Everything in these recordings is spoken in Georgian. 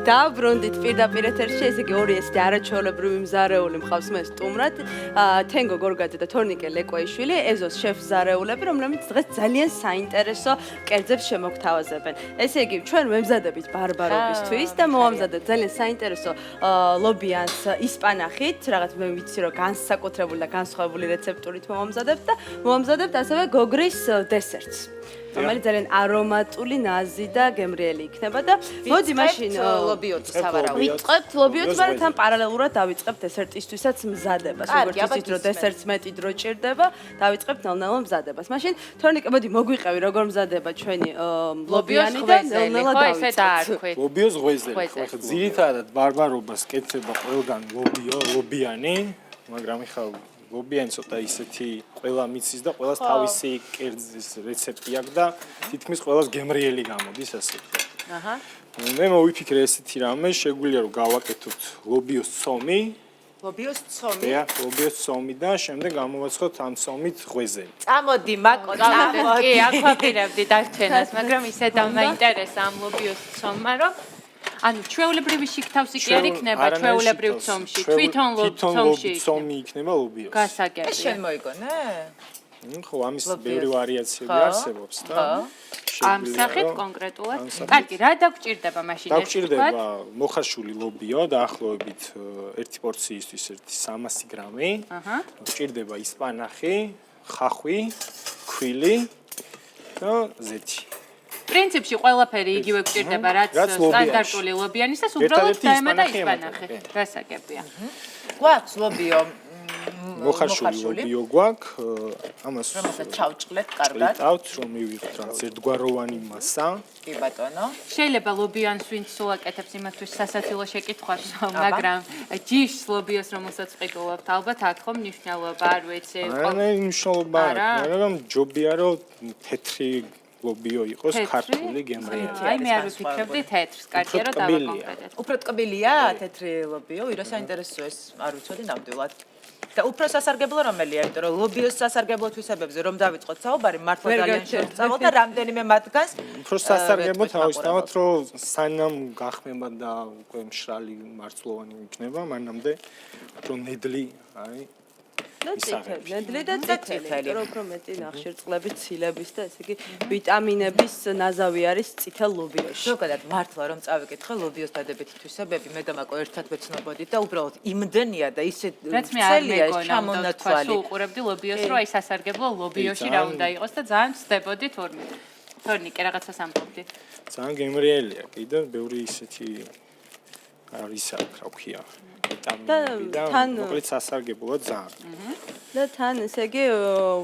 დააბრუნდით პირდაპირ ეთერში, ესე იგი ორი ესეთი არაჩვეულებრივი მზარეული მყავს მე სტუმრად. თენგო გორგაძე და თორნიკე ლეკვაიშვილი, ეზოს შეფ-მზარეულები, რომლებიც დღეს ძალიან საინტერესო კერძებს შემოგთავაზებენ. ესე იგი, ჩვენ ვემზადებით ბარბარობისთვის და მოვამზადეთ ძალიან საინტერესო ლობიანს ისპანახით, რაღაც მე ვიცი რომ განსაკუთრებული და განსხვავებული რეცეპტურით მოვამზადებთ და მოვამზადებთ ასევე გოგრის დესერტს. რომელიც ძალიან არომატული, ნაზი და გემრიელი იქნება და მოდი მაშინ ლობიოთს სავარაუდოდ. ვიწყებთ ლობიოთს, მაგრამ თან პარალელურად დავიწყებთ დესერტისთვისაც მზადებას. როგორც იცით, რომ დესერტს მეტი დრო ჭირდება, დავიწყებთ ნელ-ნელა მზადებას. მაშინ თორნიკე, მოდი მოგვიყევი, როგორ მზადება ჩვენი ლობიანი და ნელ-ნელა დავიწყებთ. ლობიოს ღვეზელი. ხო, ძირითადად ბარბარობას კეთება ყველგან ლობიანი, მაგრამ ხა ლობიანი ცოტა ისეთი ყველა მიცის და ყველას თავისი კერძის რეცეპტი აქვს და თითქმის ყველას გემრიელი გამოდის ასე. აჰა. მე მოვიფიქრე ესეთი რამე, შეგვიძლია რომ გავაკეთოთ ლობიოს ცომი. ლობიოს ცომი? დიახ, ლობიოს ცომი და შემდეგ გამოვაცხოთ ამ ცომით ღვეზელი. წამოდი, მაკო, წამოდი. კი, აქ ვაპირებდი დარჩენას, მაგრამ ისე დამაინტერესა ამ ლობიოს ცომა, რომ ანუ ჩვეულებრივი შიგთავსი კი არ იქნება ჩვეულებრივ ცომში, თვითონ ცომში ცომი იქნება ლობიოს. გასაგებია. ეს შენ მოიგონე? ხო, ამის ბევრი ვარიაციები არსებობს და ამ სახით კონკრეტულად. კარგი, რა დაგჭირდება მაშინ ეს? დაგჭირდება მოხარშული ლობიო დაახლოებით 1 პორციისთვის 300 გრამი. აჰა. დაგჭირდება ისპანახი, ხახვი, ქვილი და ზეთი. პრინციპში ყველაფერი იგივე გჭირდება, რაც სტანდარტული ლობიანისას, უბრალოდ დაემატა ისპანახი. გასაგებია. გვაქვს ლობიო მოხარშული ლობიო გვაქვს, ამას რომელსაც ჩავჭყლეთ კარგად. წავთ რომ მივიღოთ რაღაც ერთგვაროვანი მასა. კი ბატონო. შეიძლება ლობიანს ვინც სულ აკეთებს იმათთვის სასაცილო შეკითხვას, მაგრამ ჯიშს ლობიოს რომელსაც ყიდულობთ, ალბათ აქ ხომ მნიშვნელობა არ ვიცი. არა, მნიშვნელობა არ აქვს, მაგრამ ჯობია რომ თეთრი ლობიო იყოს ქართული გემრიელი. აი მე არ ვფიქრობდი თეთრს, კარგია რომ დავაკონკრეტეთ. უფრო ტკბილია თეთრი ლობიო, ვირა საინტერესო ეს არ ვიცოდი ნამდვილად. და უფრო სასარგებლო რომელია, იმიტომ რომ ლობიოს სასარგებლო თვისებებზე რომ დავიწყოთ საუბარი, მართლა ძალიან შევწავოთ და რამდენიმე მათგანს უფრო სასარგებლო თავისთავად რომ სანამ გახმება და უკვე მშრალი მარცვლოვანი იქნება, მანამდე უფრო ნედლი არის. ნედლი და წითელი, რომ უფრო მეტი ნახშირწყლების, ცილების და ესე იგი ვიტამინების ნაზავი არის წითელ ლობიოში. ზოგადად მართლა რომ წავიკითხე ლობიოს დადებითი თვისებები, მე და მაკო ერთად ვეცნობოდით და უბრალოდ იმდენია და ისე ცელია ჩამონათვალი. სულ უყურებდი ლობიოს, რომ აი სასარგებლო ლობიოში რა უნდა იყოს და ძალიან ვწდებოდი თორნიკე რაღაცას ამბობდი. ძალიან გემრიელია, კიდევ ბევრი ისეთი არის აქ, რა ვქია. და მოკლედ სასარგებლოა ძალიან. და თან ესე იგი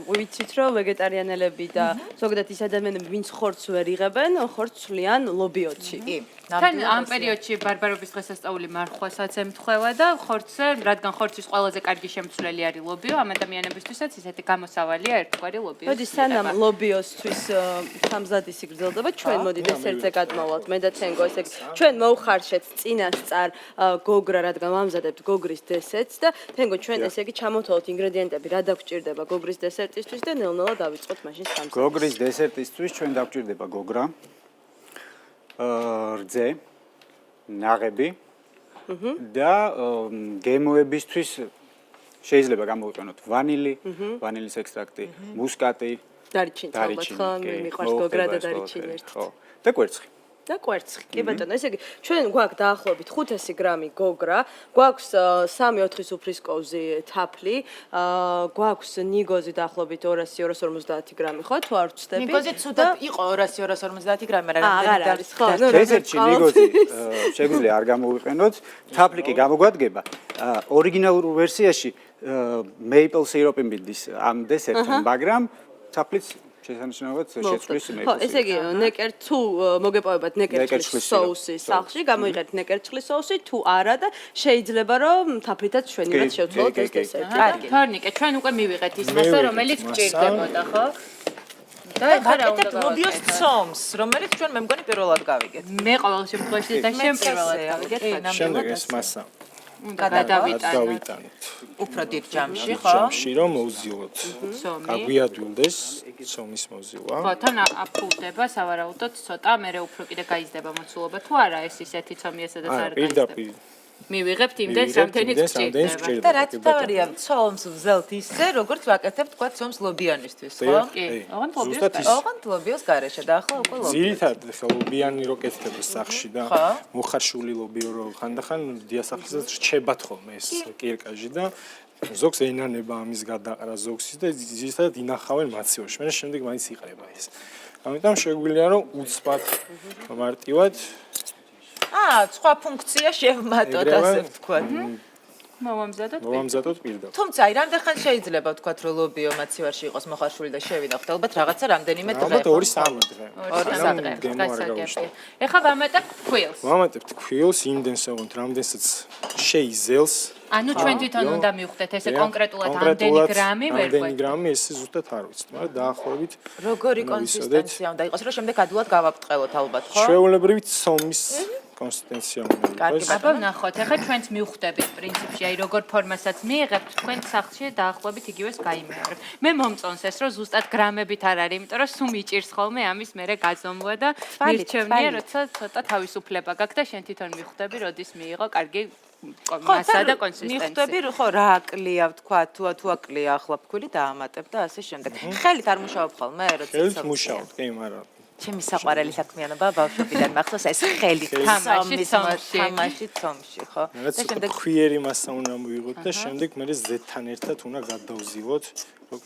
ვიცით რომ ვეგეტარიანელები და ზოგადად ის ადამიანები ვინც ხორცს ვერ იღებენ, ხორცს ცვლიან ლობიოთში. კი. თან ამ პერიოდში ბარბარობის დღესასწაული მარხვასაც ემთხვევა და ხორცზე, რადგან ხორცის ყველაზე კარგი შემცვლელი არის ლობიო, ამ ადამიანებისთვისაც ისეთი გამოსავალია ერთგვარი ლობიოს. მოდი სანამ ლობიოსთვის სამზადი სიგრძელდება, ჩვენ მოდი დესერტზე გადმოვალთ. მე და თენგო ესე იგი ჩვენ მოვხარშეთ წინასწარ გოგრა, რადგან ვამზადებთ გოგრის დესერტს და თენგო ჩვენ ესე იგი ჩამოთვალოთ ინგრედიენტები, რა დაგჭირდება გოგრის დესერტისთვის და ნელ-ნელა დავიწყოთ მაშინ სამზადს. გოგრის დესერტისთვის ჩვენ დაგჭირდება გოგრა, რძე, ნაღები და გემოებისთვის შეიძლება გამოვიყენოთ ვანილი, ვანილის ექსტრაქტი, მუსკატი, დარიჩინი, ალბათ ხო, მიყვარს გოგრა და დარიჩინი ერთად. ხო. და კვერცხი. და კვერცხი. კი ბატონო, ესე იგი, ჩვენ გვაქვს დაახლოებით 500 გრამი გოგრა, გვაქვს 3-4 სუფრისკოვზი თაფლი, გვაქვს ნიგოზი დაახლოებით 200-250 გრამი, ხო, თუ არ ვცდები? ნიგოზი ცუდად იყო 200-250 გრამი, მაგრამ არ არის, ხო? დესერტში ნიგოზი შეგვიძლია არ გამოვიყენოთ, თაფლი კი გამოგვადგება. ორიგინალურ ვერსიაში მეიპლ სიროპი მიდის ამ დესერტთან, მაგრამ თაფლიც შესანიშნავად შეცვლის მეიპლ. ხო, ესე იგი, თუ მოგეპოვებათ ნეკერჩხლის соуსი სახლში, გამოიყენეთ ნეკერჩხლის соуსი, თუ არა და შეიძლება რომ თაფლითაც ჩვენივე შევცვალოთ ეს დესერტი. კარგი. თორნიკე, ჩვენ უკვე მივიღეთ ის მასა, რომელიც გჭირდებოდა, ხო? და ვაკეთებთ ლობიოს ცომს, რომელიც ჩვენ მე მგონი პირველად გავიგეთ. მე ყოველ შემთხვევაში და შენ პირველად გავიგეთ. შემდეგ ეს მასა გადავიტანოთ. უფრო დიდ ჯამში, ხო? ჯამში რომ მოვზილოთ. ცომი. გაგვიადვილდეს ცომის მოვზილვა. ხო, თან აფულდება სავარაუდოდ ცოტა, მერე უფრო კიდე გაიზრდება მოცულობა თუ არა ეს ისეთი ცომია, სადაც არ გაიზრდება. პირდაპირ მივიღებთ იმდენს, რამდენიც გჭირდება. და რაც თავარია, ცომს ვზელთ ისე, როგორც ვაკეთებ თქვა ცომს ლობიანისთვის, ხო? კი, ოღონდ ლობიოს ზუსტად ის. ოღონდ ლობიოს garaშე და ახლა უკვე ლობიო. ძირითადად ხო ლობიანი რო კეთდება სახში და ხო. მოხარშული ლობიო რო ხანდახან დიასახლისას რჩებათ ხოლმე ეს კირკაჟი და ზოგს ენანება ამის გადაყრა ზოგსის და ძირითადად ინახავენ მაცივარში. მე შემდეგ მაინც იყრება ეს. ამიტომ შეგვიძლია რომ უცბად მარტივად სხვა ფუნქცია შევმატოთ, ასე ვთქვათ. მოვამზადოთ პირდაპირ. თუმცა აი რამდენხან შეიძლება ვთქვათ, რომ ლობიო მაცივარში იყოს მოხარშული და შევინახოთ, ალბათ რაღაცა რამდენიმე დღე. ალბათ 2-3 დღე. 2-3 დღე გასაგებია. ეხლა ვამატებ ქვილს. ვამატებთ ქვილს იმდენს ოღონდ რამდენსაც შეიზელს. ანუ ჩვენ თვითონ უნდა მივხვდეთ ესე კონკრეტულად ამდენი გრამი ვერ ამდენი ყვეთ. გრამი ეს ზუსტად არ ვიცით, მაგრამ დაახლოებით როგორი კონსისტენცია უნდა იყოს, რომ შემდეგ ადვილად გავაბწყელოთ ალბათ, ხო? ჩვეულებრივი ცომის კონსისტენცია უნდა კარგი, იყოს. აბა ნახოთ, ეხლა ჩვენც მივხვდებით პრინციპში, აი როგორ ფორმასაც მიიღებთ, თქვენ სახლში დაახლოებით იგივეს გაიმეორებთ. მე მომწონს ეს, რომ ზუსტად გრამებით არ არის, იმიტომ რომ სულ მიჭირს ხოლმე ამის მერე გაზომვა და მირჩევნია, როცა ცოტა თავისუფლება გაქვს და შენ თვითონ მივხვდები, როდის მიიღო კარგი მასა და კონსისტენცია. მიხვდები, ხო, რა აკლია, ვთქვა, თუ აკლია ახლა ფქვილი დაამატებ და ასე შემდეგ. ხელით არ მუშაობ ხოლმე, როცა ხელით მუშაობთ, კი, მაგრამ ჩემი საყვარელი საქმიანობა ბავშვობიდან მახსოვს ეს ხელით თამაში ცომში, ხო? და შემდეგ ხვიერი მასა უნდა მივიღოთ და შემდეგ მე ზეთთან ერთად უნდა გადავზილოთ, რომ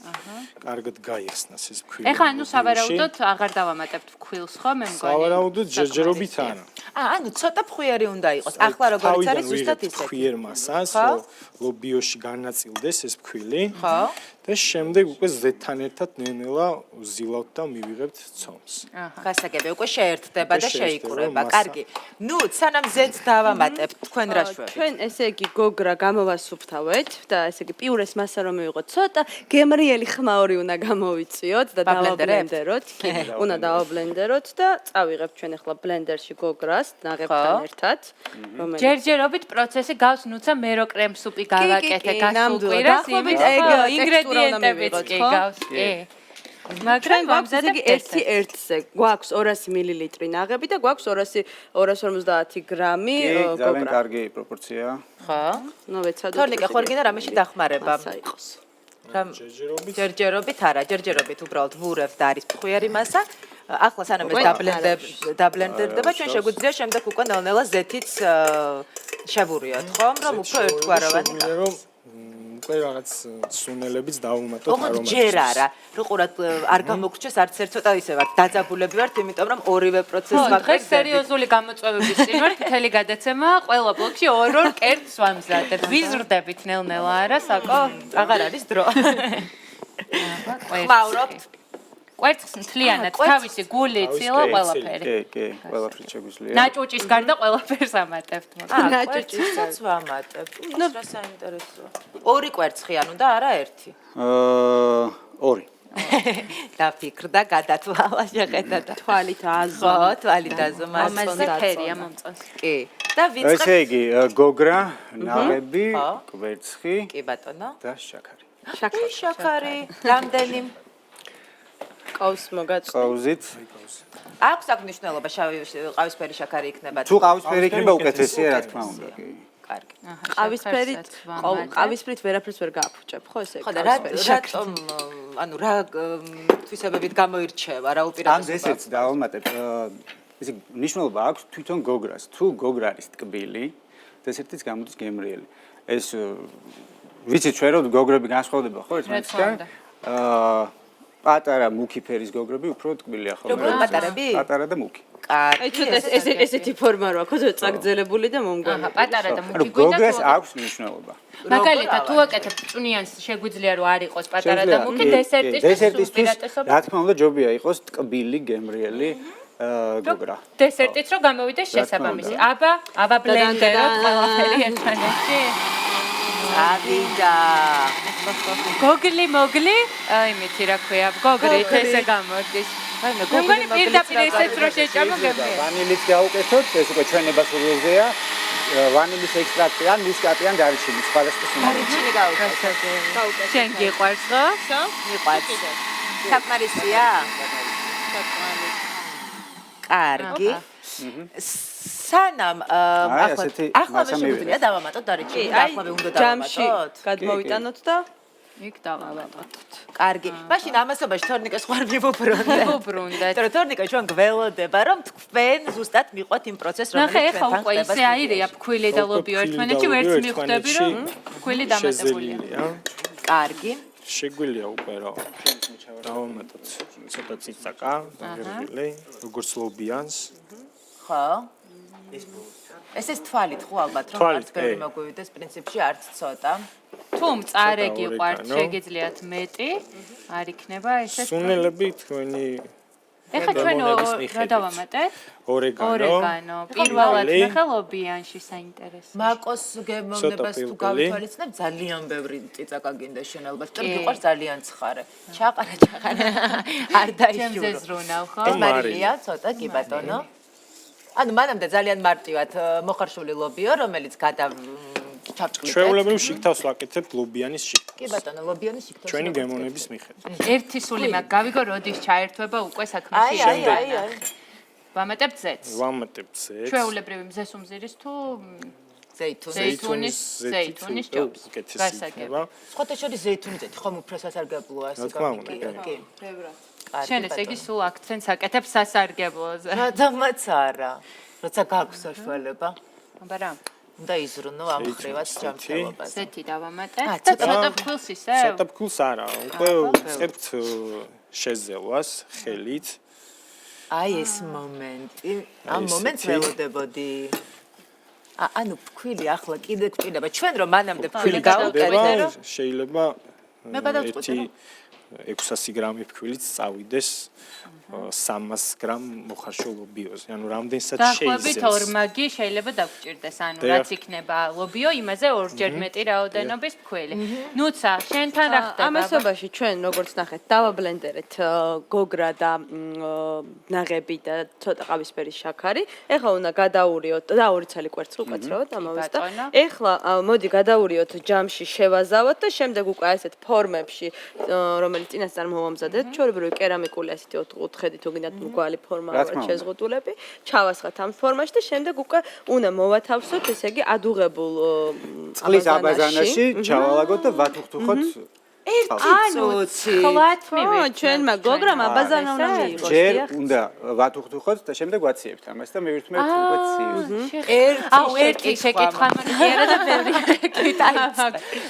კარგად გაიხსნას ეს ფქვილი. ეხლა ანუ სავარაუდოდ აღარ დავამატებთ ფქვილს, ხო, მე მგონი? სავარაუდოდ ჯერჯერობით არა. ანუ ცოტა ფხვიერი უნდა იყოს. ახლა როგორც არის ზუსტად ისეთი. ფხვიერ მასას, რომ ლობიოში განაწილდეს ეს ფქვილი. ხო? და შემდეგ უკვე ზეთთან ერთად ნელ-ნელა ვზილავთ და მივიღებთ ცომს. გასაგებია, უკვე შეერთდება და შეიკურება. კარგი. ნუ, სანამ ზეთს დავამატებ, თქვენ რა შვებით? ჩვენ ესე იგი გოგრა გამოვასუფთავეთ და ესე იგი პიურეს მასა რომ მივიღოთ ცოტა, გემრიელი ხმაური უნდა გამოვიწიოთ და დავაბლენდეროთ. კი, უნდა დავაბლენდეროთ და წავიღებთ ჩვენ ახლა ბლენდერში გოგრას ნაღებთან ერთად, რომელიც ჯერჯერობით პროცესი გავს, ნუცა მე რო კრემ სუპი გავაკეთე გასულ კვირას, იმით ინგრედიენტებიც კი გავს, კი. მაგრამ გვაქვს იგი 1-1-ზე გვაქვს 200 მილილიტრი ნაღები და გვაქვს 250 გრამი ძალიან გოგრა. კარგი პროპორციაა. ხო? ნუ ვეცადოთ. თორნიკე ხო რგინდა რამეში დახმარება? მასა იყოს. ჯერჯერობით არა, ჯერჯერობით უბრალოდ ვურევ და არის ფხვიერი მასა. ახლა სანამ ეს დაბლენდერდება, ჩვენ შეგვიძლია შემდეგ უკვე ნელ-ნელა ზეთიც შევურიოთ, ხომ? რომ უფრო ერთგვაროვანი რომ უკვე რაღაც სუნელებიც დავუმატოთ ოღონდ ჯერ არა, რო ყურად არ გამოგრჩეს არც ერთ ცოტა ისე ვარ, დაძაბულები ვართ, იმიტომ რომ ორივე პროცესი დღეს მაგას სერიოზული გამოწვევების წინ ვარ, მთელი გადაცემა, ყველა ბლოკში ორ კერტს ვამზადებ. ვიზრდებით ნელ-ნელა არა, საკო? აღარ არის დრო. ხმაურობთ. კვერცხს მთლიანად, თავისი გული, ცილა, ყველაფერი. კი, ყველაფერი შეგვიძლია. ნაჭუჭის გარდა ყველაფერს ამატებთ. ნაჭუჭისაც ვამატებ. ნუ რა საინტერესოა. ორი კვერცხი ანუ და არა ერთი. ორი. დაფიქრდა, გადათვალა შეხედა და თვალით აზო. ხო, თვალით აზომა. ამაზე ფერია მომწონს. კი. და ვიწყებ. ესე იგი, გოგრა, ნაღები, კვერცხი კი ბატონო. და შაქარი. შაქარი. რამდენი? ყავს მოგაწ. ყავზით. აქვს აქ მნიშვნელობა ყავისფერი შაქარი იქნება. თუ ყავისფერი იქნება უკეთესია, რა თქმა უნდა, კი. კარგი. ყავისფრით ვერაფერს ვერ გააფუჭებ, ხო ესე? ხო და რატომ ანუ რა თვისებებით გამოირჩევა, რა ამ უპირატესობა? დესერტს დავამატებ. ესე მნიშვნელობა აქვს თვითონ გოგრას. თუ გოგრა არის ტკბილი, დესერტიც გამოდის გემრიელი. ეს ვიცით ჩვენ რომ გოგრები განსხვავდება ხო ერთმანეთისგან? პატარა მუქი ფერის გოგრები უფრო ტკბილია ხოლმე. როგორ პატარები? პატარა და მუქი. კარგი. აი ცოტა ესეთი ფორმა რო აქვს, წაგძელებული და მომგონი. აჰა, პატარა და მუქი ანუ გვინდა გოგრას თუ აქვს მნიშვნელობა. მაგალითად თუ აკეთებ წვნიანს შეგვიძლია რომ არ იყოს პატარა და მუქი დესერტისთვის უპირატესობა. რა თქმა უნდა ჯობია იყოს ტკბილი გემრიელი გოგრა. დესერტიც რომ გამოვიდეს შესაბამისი. აბა ბლენდეროთ ყველაფერი ერთმანეთში. ავიდა. გოგლი მოგლი, აი მითი რა ქვია, გოგრით ესე გამოდის. აი მე გოგლი პირდაპირ ესეც რო შეჭამო გემრიელი. ვანილიც გავუკეთოთ, ეს უკვე ჩვენება სრულზეა. ვანილის ექსტრაქტი ან მუსკატი ან დარიჩინი სხვადასხვა სიმაღლეზე. დარიჩინი გაუკეთე. შენ გიყვარს ხო? მიყვარს. საკმარისია? კარგი. სანამ ახლა შეგვიძლია დავამატოთ დარიჩინი. ახლავე უნდა ჯამში დავამატოთ. გადმოვიტანოთ და იქ დავამატოთ. კარგი. მაშინ ამასობაში თორნიკეს ხوار მივუბრუნდე. მივუბრუნდეთ. იმიტომ რომ თორნიკა ჩვენ გველოდება რომ თქვენ ზუსტად მიყვათ იმ პროცესს რომელიც ნახე, ჩვენთან ეხლა უკვე ისე აირია ფქვილი და ლობიო ერთმანეთში, ვერც მიხვდები რომ ფქვილი დამატებულია. კარგი. შეგვიძლია უკვე რა დავამატოთ ცოტა ციცაკა, დაგერგილი, როგორც ლობიანს. ხო? ეს თვალით ხო ალბათ რომ არც ბევრი მოგვივიდეს პრინციპში არც ცოტა. თუ მწარე გიყვართ, შეგიძლიათ მეტი, არ იქნება ესეც. სუნელები თქვენი ეხლა ჩვენ რა დავამატეთ? ორეგანო. პირველად ნახე ლობიანში საინტერესო. მაკოს გემოვნებას თუ გავითვალისწინებ ძალიან ბევრი წიწაკა გინდა შენ ალბათ. თუ გიყვარს ძალიან ცხარე. ჩაყარა. არ დაიშურო. ჩემზე ზრუნავ ხო? ეს მარილია ცოტა კი ბატონო. ანუ მანამდე ძალიან მარტივად მოხარშული ლობიო, რომელიც ჩავჭყლით. ჩვეულებრივ შიგთავს ვაკეთებთ ლობიანის შიგთავს. კი ბატონო, ლობიანის შიგთავს. ჩვენი გემოვნების მიხედვით. ერთი სული მაქვს, გავიგო როდის ჩაერთვება უკვე საქმეში. აი. ვამატებთ ზეთს. ვამატებთ ზეთს. ჩვეულებრივი მზეს უმზირის თუ ზეითუნის ზეითუნის ჯობს. გასაგებია. სხვათა შორის ზეითუნის ზეთი ხომ უფრო სასარგებლოა ასე გამიგია. კი. შენ ესე იგი სულ აქცენტს აკეთებ სასარგებლოზე. რადგანაც არა. როცა გაქვს საშუალება. აბარა. უნდა იზრუნო ამ ხრივაც ჯანმრთელობას. ზეთი დავამატეთ და ცოტა ფქვილს ისე. ცოტა ფქვილს არა, უკვე ვწყებთ შეზელვას ხელით. აი ეს მომენტი, ამ მომენტს ველოდებოდი. ანუ ფქვილი ახლა კიდე გვჭირდება. ჩვენ რომ მანამდე ფქვილი გავუკეთე რომ შეიძლება მე გადავწყვიტე რომ 600 გრამი ფქვილიც წავიდეს 300 გრამ მოხარშულ ლობიოზე. ანუ რამდენსაც დაახლოებით ორმაგი შეიძლება დაგჭირდეს. ანუ რაც იქნება ლობიო, იმაზე ორჯერ მეტი რაოდენობის ფქვილი. ნუცა, შენთან რა ხდება? ამასობაში ჩვენ როგორც ნახეთ, დავაბლენდერეთ გოგრა და ნაღები და ცოტა ყავისფერი შაქარი. ეხლა უნდა გადაურიოთ და 2 ცალი კვერცხი უკაცრავად ამოვეს და ეხლა მოდი გადაურიოთ ჯამში შევაზავოთ და შემდეგ უკვე ასეთ ფორმებში რომელიც წინასწარ მოვამზადეთ, ჩვეულებრივი კერამიკული ასეთი ხედით თუ გინდათ მრგვალი ფორმა აქვს შეზღუდულები, ჩავასხათ ამ ფორმაში და შემდეგ უკვე უნდა მოვათავსოთ, ესე იგი ადუღებულ წყლის აბაზანაში ჩავალაგოთ და ვათუხთუხოთ ერთი ხლათ მივიღეთ. ჩვენმა გოგრამ აბაზანა უნდა მიიღოს. ჯერ უნდა ვათუხთუხოთ და შემდეგ ვაციებთ ამას და მივირთმევთ უკვე ციოს. ერთი შეკითხვა მოგიერა და ბევრი კითაიც.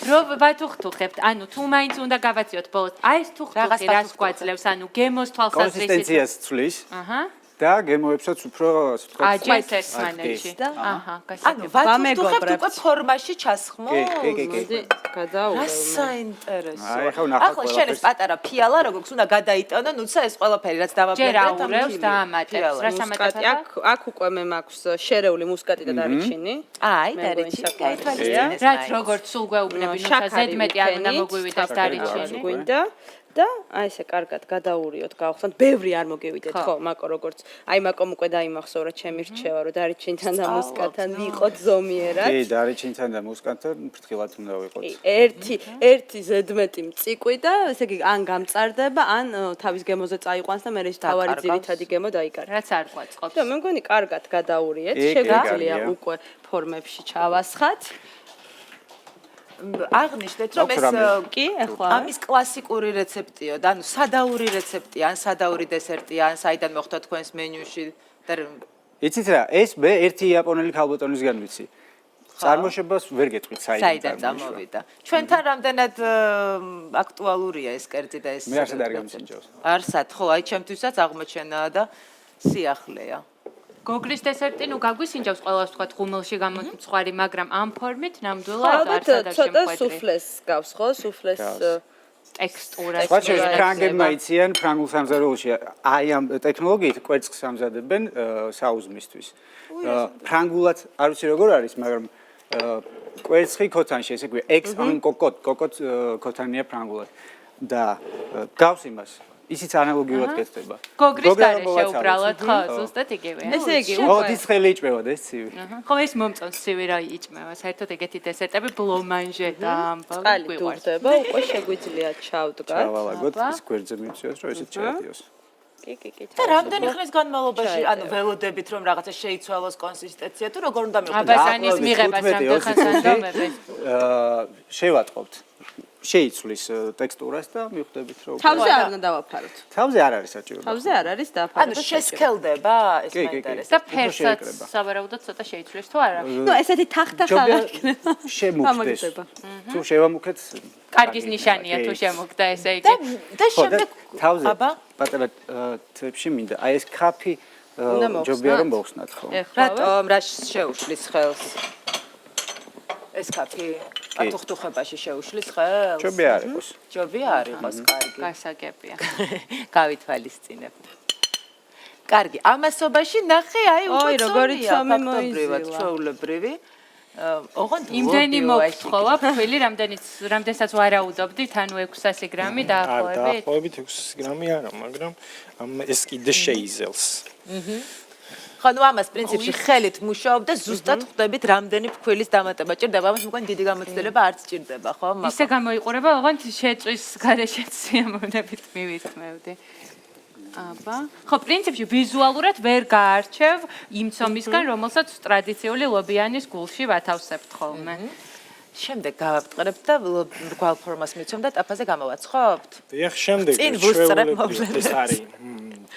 რო ვათუხთუხებთ, ანუ თუ მაინც უნდა გავაციოთ ბოლოს, აი ეს თუხთუხი რას გვაძლევს, ანუ გემოს თვალსაზრისით. კონსისტენციას ცვლის. აჰა. და გემოებსაც უფრო ასე ვთქვათ. აჯეს ერთმანეთში. აჰა, ანუ ვათუხთუხებთ უკვე ფორმაში ჩასხმო. კი. გადაურევ. რა საინტერესო. აი, ახლა ვნახავთ ახლა შენ ეს პატარა ფიალა როგორც უნდა გადაიტანო, ნუცა ეს ყველაფერი რაც დავაბლენდეთ ჯერ აურევს და ამატებს. რა სამატებია? აქ უკვე მე მაქვს შერეული მუსკატი და დარიჩინი. აი, დარიჩინი გაითვალისწინეს. რაც როგორც სულ გვეუბნები, ნუცა ზედმეტი არ უნდა მოგვივიდეს დარიჩინი. გვინდა და აი ესე კარგად გადაურიოთ, გავხსნათ. ბევრი არ მოგევიდეთ, ხო, მაკო როგორც. აი მაკომ უკვე დაიმახსოვრა ჩემი რჩევა, რომ დარიჩინთან და მუსკატთან ვიყოთ ზომიერად. კი, დარიჩინთან და მუსკატთან ფრთხილად უნდა ვიყოთ. ერთი ზედმეტი მწიკვი და ესე იგი ან გამწარდება, ან თავის გემოზე წაიყვანს და მე ის თავარი ძირითადი გემო დაიკარგა. რაც არ ყვაწყობს. და მე მგონი კარგად გადაურიეთ, შეგვიძლია უკვე ფორმებში ჩავასხათ. აღნიშნეთ რომ ეს კი ახლა ამის კლასიკური რეცეპტიო და ანუ სადაური რეცეპტია ან სადაური დესერტია ან საიდან მოხდა თქვენს მენიუში და იცით რა ეს მე ერთი იაპონელი ქალბატონისგან ვიცი წარმოშობას ვერ გეტყვით საიდან წამოვიდა ჩვენთან რამდენად აქტუალურია ეს კერძი და ეს მე არსად არ გამსინჯავს არსად ხო აი ჩემთვისაც აღმოჩენაა და სიახლეა გოგრის დესერტი ნუ გაგვისინჯავს ყველას თქვა ღუმელში გამომწვარი, მაგრამ ამ ფორმით ნამდვილად არსად არ შემოყვეტრი. ცოტა სუფლეს გავს ხო? სუფლეს ტექსტურა. სხვა ფრანგებმა იციან ფრანგულ სამზარეულოში აი ამ ტექნოლოგიით კვერცხს ამზადებენ საუზმისთვის. ფრანგულად არ ვიცი როგორ არის, მაგრამ კვერცხი ქოთანში, ესე იგი ex en cocotte, cocotte ქოთანია ფრანგულად. და გავს იმას ისიც ანალოგიურად კეთდება. გოგრის გარეშე უბრალოდ ხო, ზუსტად იგივე. ესე იგი, მოდის ხელი იჭმევა და ეს ცივი. ხო, ეს მომწონს ცივი რა იჭმევა. საერთოდ ეგეთი დესერტები ბლომანჟე და ამბავი წყალი გვიყვარს. დურდება, უკვე შეგვიძლია ჩავდგათ. ჩავალაგოთ ის გვერდზე მიწვიოს, რომ ესეც ჩაიდიოს. კი. და რამდენი ხნის განმავლობაში, ანუ ველოდებით რომ რაღაცა შეიცვალოს კონსისტენცია თუ როგორ უნდა მივხვდეთ? აბაზანის მიღებას რამდენ ხანს ანდომებთ? შევატყობთ. შეიცვლის ტექსტურას და მივხვდებით რომ თავზე არ უნდა დავაფაროთ. თავზე არ არის საჭირო. თავზე არ არის დაფარება. ანუ შესქელდება ეს კი, კი, კი. მაინტერესებს. და ფერსაც სავარაუდოდ ცოტა შეიცვლის თუ არა? ნუ ესეთი თახთა ხალხი. შემუხდეს. თუ შევამუქეთ კარგის ნიშანია თუ შემოგდა ესე იგი. და შემდეგ თავზე აბა პატარა თვებში მინდა აი ეს კაფი მოვხსნათ? ჯობია რომ მოვხსნათ ხო რატომ რა შეუშლის ხელს? ეს კაფი ატუხტუხებაში შეუშლის ხელს? ჯობია არ იყოს ჯობია არ იყოს, კარგი. გასაგებია. გავითვალისწინებთ. კარგი, ამასობაში ნახე, აი ოი, როგორი უფრო ცომი ფაქტობრივად, მოიზილა. ჩვეულებრივი. ოღონდ იმდენი მოგთხოვა ფქვილი, რამდენსაც ვარაუდობდით, ანუ 600 გრამი არ დაახლოებით. დაახლოებით 600 გრამი არა, მაგრამ ეს კიდე შეიზელს. ხო, ნუ ამას პრინციპში ხელით მუშაობ და ზუსტად ხვდებით რამდენი ფქვილის დამატება ჭირდება. ამას მგონი დიდი გამოცდილება არც ჭირდება, ხო? ისე გამოიყურება, ოღონდ შეწვის გარეშეც სიამოვნებით მივიწმევდი. აბა, ხო, პრინციპში ვიზუალურად ვერ გაარჩევ იმ ცომისგან, რომელსაც ტრადიციული ლობიანის გულში ვათავსებთ ხოლმე. შემდეგ გავაბტყრებთ და რგვალ ფორმას მიცემ და ტაფაზე გამოვაცხობთ. დიახ, შემდეგ წინ ვუსწრებ ჩვეულებრივად ეს არის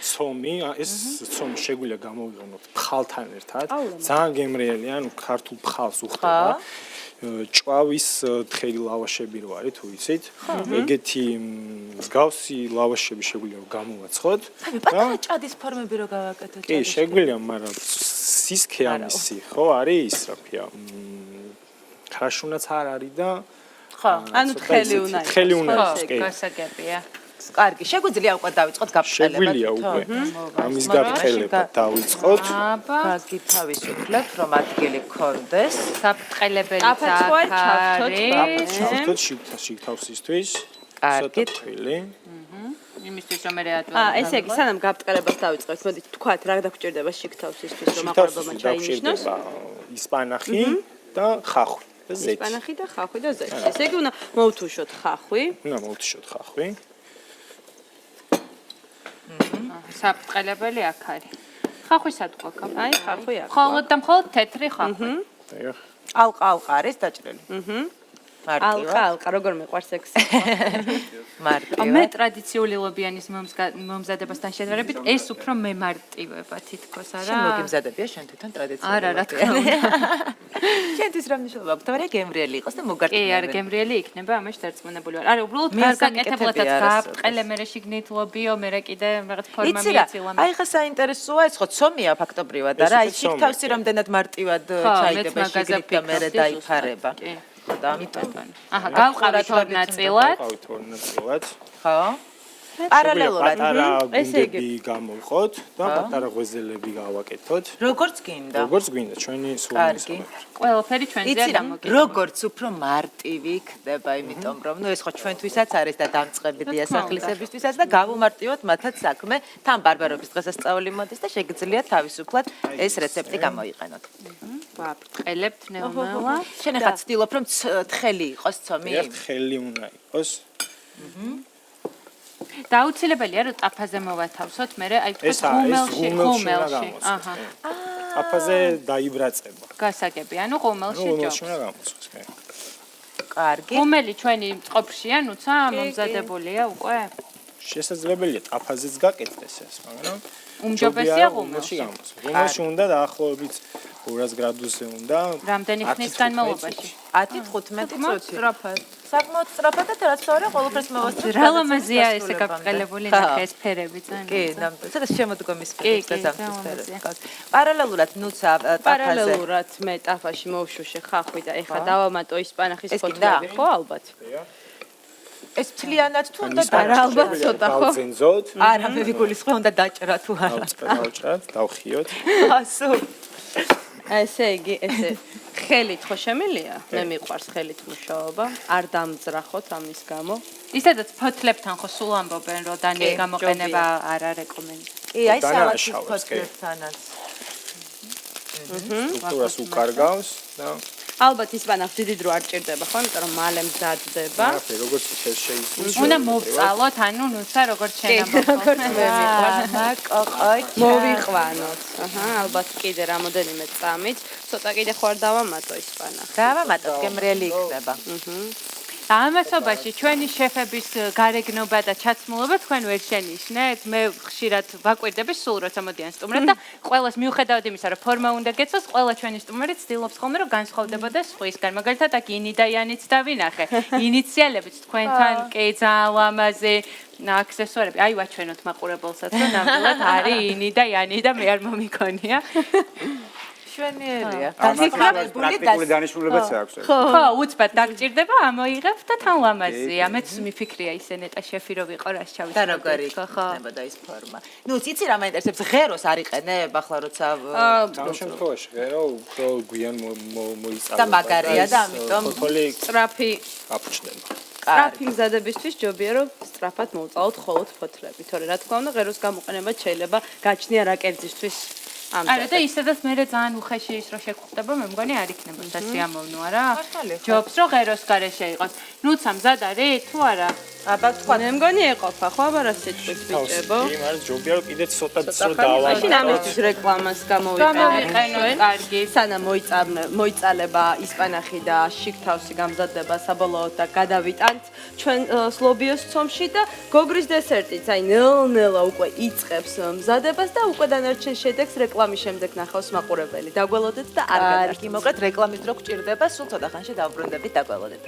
ცომი, ეს ცომი შეგვიძლია გამოვიყენოთ ფხალთან ერთად. ძალიან გემრიელია, ანუ ქართულ ფხალს უხდება. ჭვავის თხელი ლავაშები რო არის, თუ იცით. ეგეთი მსგავსი ლავაშები შეგვიძლია გამოვაცხოთ. პატარა ჭადის ფორმები რო გავაკეთოთ. კი, შეგვიძლია, მაგრამ სისქე ამისი, ხო, არის ის, რა ქვია, ქრაშუნაც არ არის და ხო, ანუ თხელი უნდა იყოს. თხელი უნდა ხო, იყოს, კი. გასაგებია. კარგი, შეგვიძლია უკვე დავიწყოთ გაფრთხილება. შეგვიძლია უკვე ამის გაფრთხილება დავიწყოთ. აბა, გაგითავისუფლებთ, რომ ადგილი გქონდეს. საფრთხელებელი აფაცო არ ჩავთოთ, არის. ჩავთოთ შიგთავსისთვის. კარგით. ცოტა იმისთვის რომ მე ესე იგი, სანამ გაბტყერებას დავიწყებთ, მოდით თქვათ რა დაგჭირდება შიგთავსისთვის, რომ აყურებელმა ჩაინიშნოს. ისპანახი და ხახვი და ზეთი. ისპანახი და ხახვი და ზეთი. ესე იგი, უნდა მოვთუშოთ ხახვი. უნდა მოვთიშოთ ხახვი. საფრთხელებელი აქ არის. ხახვი სად გვაქვს? აი, ხახვი აქვს. მხოლოდ და მხოლოდ თეთრი ხახვი. დიახ. ალყა არის დაჭრილი. ალყა, როგორ მეყვარს ეს. მარტივად. მე ტრადიციული ლობიანის მომზადებასთან შედარებით ეს უფრო მემარტივება თითქოს, არა? შენ მოგიმზადებია შენ თვითონ ტრადიციული. არა, რა თქმა უნდა. შენთვის რა მნიშვნელობა აქვს? თორე გემრიელი იყოს და მოგარტყმები. კი, არა, გემრიელი იქნება, ამაში დარწმუნებული ვარ. არა, უბრალოდ გასაკეთებლადაც გააფრთხილე, მე შიგნით ლობიო, მე კიდე რაღაც ფორმა მიეცილა. აი ხა საინტერესოა, ეს ხო ცომია ფაქტობრივად, არა? აი შიგთავსი რამდენად მარტივად ჩაიდება შიგნით და მე დაიფარება. ხო და ამიტომ. აჰა, გავყავით ორ ნაწილად. გავყავით ორ ნაწილად. ხო? პარალელურად. პატარა გუნდები გამოვყოთ და პატარა ღვეზელები გავაკეთოთ. როგორც გინდა. როგორც გინდა, ჩვენი სულმისო. ყველაფერი ჩვენზეა იცი რა, დამოკიდებული. როგორც უფრო მარტივი ხდება, იმიტომ რომ ნუ ეს ხო ჩვენთვისაც არის და დამწყები დიასახლისებისთვისაც და გავუმარტივოთ მათაც საქმე. თან ბარბარობის დღესასწაული მოდის და შეგიძლიათ თავისუფლად ეს რეცეპტი გამოიყენოთ. ვაფრთხილებთ ნელა. შენ ახლა ცდილობ რომ თხელი იყოს ცომი? თხელი უნდა იყოს. დაუცილებელია რომ ტაფაზე მოვათავსოთ, მე აი თქვენ ღუმელში. აჰა. ტაფაზე დაიბრაწება. გასაგები, ანუ ღუმელში ჯობს. უნდა გამოცხოს, კი. კარგი. ღუმელი ჩვენი წყობშია, ნუცა მომზადებულია უკვე. შესაძლებელია ტაფაზეც გაკეთდეს ეს, მაგრამ უმჯობესია ღუმელში. ღუმელში უნდა დაახლოებით 200 გრადუსზე უნდა. რამდენი ხნის განმავლობაში? 10-15 წუთი. სწრაფად. საკმაოდ სწრაფად და რაც თავია ყველაფერს მოვასწრებ. რა ლამაზია ესე გაფრთხილებული ნახე ეს ფერები ძალიან. კი, ცოტა შემოდგომის ფერებს და ზამთრის ფერებს. პარალელურად ნუცა ტაფაზე. პარალელურად მე ტაფაში მოვშუშე ხახვი და ეხლა დავამატო ისპანახის ფოთლები, ხო ალბათ? ეს მთლიანად თუ უნდა არა, ალბათ ცოტა ხო? დავძენძოთ. არა, მე ვიგულისხმე უნდა დაჭრა თუ არა. დავჭრათ, დავხიოთ. ასო. ესე იგი, ესე ხელით ხო შემილია? მე მიყვარს ხელით მუშაობა. არ დამძრახოთ ამის გამო. ისედაც ფოთლებთან ხო სულ ამბობენ, რომ დანიელი გამოყენება არ არეკომენდო. კი, აი სალათის ფოთლებთანაც. სტრუქტურას უკარგავს და ალბათ ისპანახს დიდი დრო არ ჭირდება ხო? იმიტომ რომ მალე მზადდება. აფე როგორც შეისწავლოს. უნდა მოვწალოთ, ანუ ნუცა როგორც შენ ამბობ. როგორც მე მიყვარს. მაკოყოჩა. მოვიყვანოთ. აჰა, ალბათ კიდე რამოდენიმე წამით. ცოტა კიდე ხო არ დავამატო ისპანახს. დავამატოთ, გემრიელი იქნება. ამასობაში ჩვენი შეფების გარეგნობა და ჩაცმულობა თქვენ ვერ შენიშნეთ. მე ხშირად ვაკვირდები სულ როცა მოდიან სტუმრად და ყველას მიუხედავად იმისა, რომ ფორმა უნდა გეცოს, ყველა ჩვენი სტუმარი ცდილობს ხოლმე რომ განსხვავდებოდეს სხვისგან. მაგალითად, აქ ინი და იანიც დავინახე. ინიციალებიც თქვენთან კი ძალიან ლამაზი აქსესუარები. აი ვაჩვენოთ მაყურებელსაც, რომ ნამდვილად არის ინი და იანი და მე არ მომიქონია. შვენიერია. პრაქტიკული დანიშნულებაც აქვს. ხო, უცბად დაგჭირდება, ამოიღებ და თან ლამაზია. მეც მიფიქრია ისე ნეტა შეფი რო ვიყო რა შავი. და როგორი იქნებოდა ის ფორმა. ნუ იცი რა მაინტერესებს, ღეროს არ იყენებ ახლა როცა ამ შემთხვევაში ღერო უფრო გვიან მოიწამება. და მაგარია და ამიტომ ფოთოლი სწრაფი აფუჭდება. სწრაფი მზადებისთვის ჯობია რომ სწრაფად მოვწალოთ ხოლოდ ფოთლები. თორე რა თქმა უნდა ღეროს გამოყენება შეიძლება გაჩნია რა კერძისთვის. არა და ისედაც მე ძალიან უხეში ის რო შეგხვდება, მე მგონი არ იქნება სასიამოვნო, არა? ჯობს რომ ღეროს გარეშე იყოს. ნუცა მზად არის თუ არა? აბა თქვა მე მგონი ეყოფა ხო აბა რა სიტყვის ბიჭებო. კი, მაგრამ ჯობია რომ კიდე ცოტა დავამატოთ. მაშინ ამისთვის რეკლამას გამოვიყენოთ. კარგი. სანამ მოიწალება ისპანახი და შიგთავსი გამზადდება საბოლოოდ და გადავიტანთ ჩვენ სლობიოს ცომში და გოგრის დესერტიც აი ნელ-ნელა უკვე იწყებს მზადებას და უკვე დანარჩენ შედეგს რეკლამის შემდეგ ნახავს მაყურებელი. დაგველოდეთ და არ გადარჩენთ. კი, მოკლედ რეკლამის დრო გჭირდება, სულ ცოტა ხანში დავბრუნდებით, დაგველოდეთ.